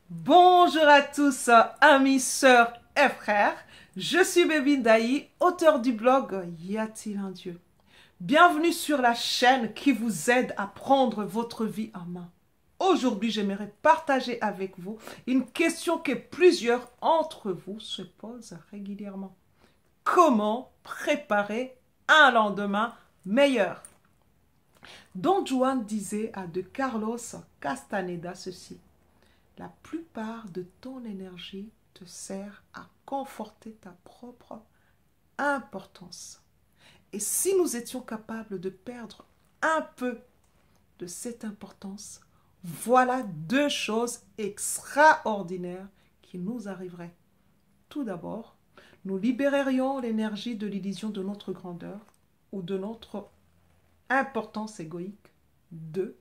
Bonjour à tous, amis, sœurs et frères. Je suis Baby Ndaï, auteur du blog Y a-t-il un Dieu? Bienvenue sur la chaîne qui vous aide à prendre votre vie en main. Aujourd'hui, j'aimerais partager avec vous une question que plusieurs d'entre vous se posent régulièrement. Comment préparer un lendemain meilleur? Don Juan disait à De Carlos Castaneda ceci: la plupart de ton énergie te sert à conforter ta propre importance. Et si nous étions capables de perdre un peu de cette importance, voilà deux choses extraordinaires qui nous arriveraient. Tout d'abord, nous libérerions l'énergie de l'illusion de notre grandeur ou de notre importance égoïque. Deux,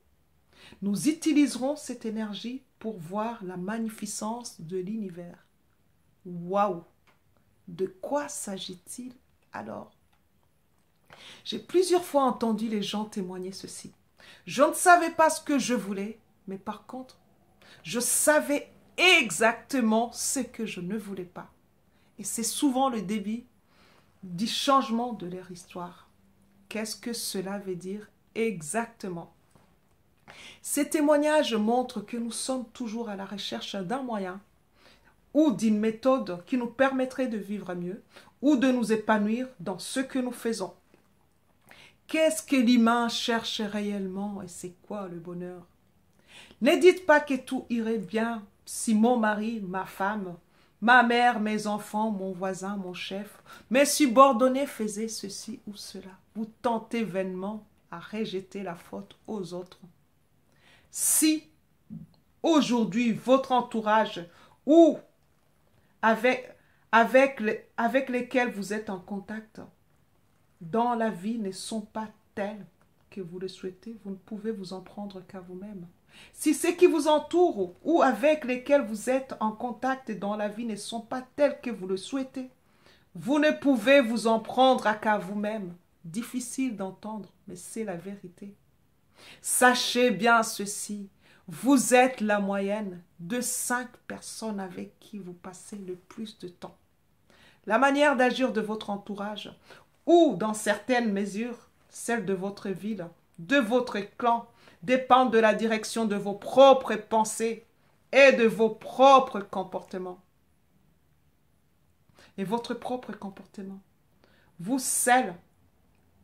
nous utiliserons cette énergie pour voir la magnificence de l'univers. Waouh! De quoi s'agit-il alors? J'ai plusieurs fois entendu les gens témoigner ceci. Je ne savais pas ce que je voulais, mais par contre, je savais exactement ce que je ne voulais pas. Et c'est souvent le début du changement de leur histoire. Qu'est-ce que cela veut dire exactement? Ces témoignages montrent que nous sommes toujours à la recherche d'un moyen ou d'une méthode qui nous permettrait de vivre mieux ou de nous épanouir dans ce que nous faisons. Qu'est-ce que l'humain cherche réellement et c'est quoi le bonheur? Ne dites pas que tout irait bien si mon mari, ma femme, ma mère, mes enfants, mon voisin, mon chef, mes subordonnés faisaient ceci ou cela. Vous tentez vainement à rejeter la faute aux autres. Si aujourd'hui votre entourage ou avec lesquels vous êtes en contact dans la vie ne sont pas tels que vous le souhaitez, vous ne pouvez vous en prendre qu'à vous-même. Si ceux qui vous entourent ou avec lesquels vous êtes en contact dans la vie ne sont pas tels que vous le souhaitez, vous ne pouvez vous en prendre qu'à vous-même. Difficile d'entendre, mais c'est la vérité. Sachez bien ceci, vous êtes la moyenne de 5 personnes avec qui vous passez le plus de temps. La manière d'agir de votre entourage, ou dans certaines mesures, celle de votre ville, de votre clan, dépend de la direction de vos propres pensées et de vos propres comportements. Et votre propre comportement, vous seul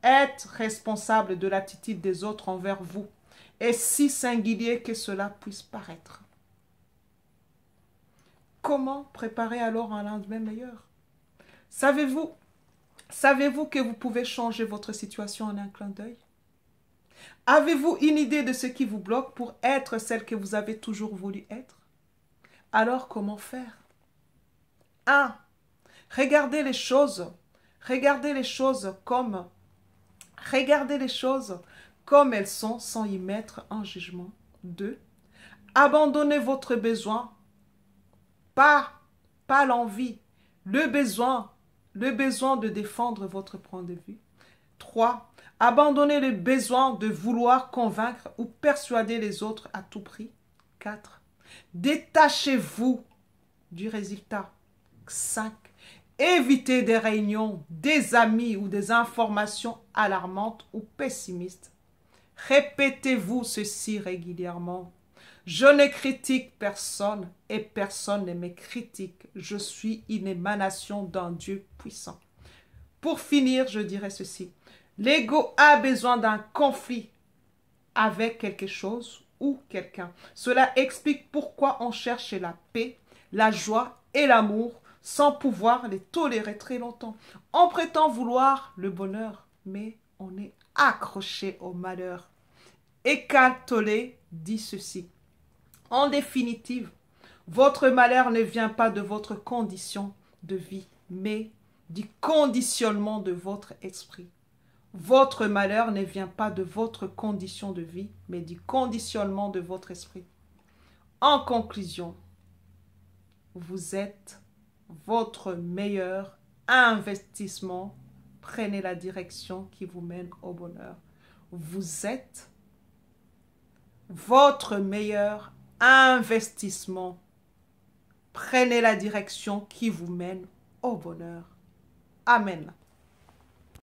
êtes responsable de l'attitude des autres envers vous, et si singulier que cela puisse paraître. Comment préparer alors un lendemain meilleur? Savez-vous que vous pouvez changer votre situation en un clin d'œil? Avez-vous une idée de ce qui vous bloque pour être celle que vous avez toujours voulu être? Alors comment faire? 1. Regardez les choses comme elles sont sans y mettre un jugement. 2. Abandonnez votre besoin, pas l'envie, le besoin de défendre votre point de vue. 3. Abandonnez le besoin de vouloir convaincre ou persuader les autres à tout prix. 4. Détachez-vous du résultat. 5. Évitez des réunions, des amis ou des informations alarmantes ou pessimistes. Répétez-vous ceci régulièrement. Je ne critique personne et personne ne me critique. Je suis une émanation d'un Dieu puissant. Pour finir, je dirais ceci. L'ego a besoin d'un conflit avec quelque chose ou quelqu'un. Cela explique pourquoi on cherche la paix, la joie et l'amour sans pouvoir les tolérer très longtemps. On prétend vouloir le bonheur, mais on est accroché au malheur. Eckhart Tolle dit ceci. En définitive, votre malheur ne vient pas de votre condition de vie, mais du conditionnement de votre esprit. Votre malheur ne vient pas de votre condition de vie, mais du conditionnement de votre esprit. En conclusion, vous êtes votre meilleur investissement. Prenez la direction qui vous mène au bonheur. Vous êtes votre meilleur investissement. Prenez la direction qui vous mène au bonheur. Amen.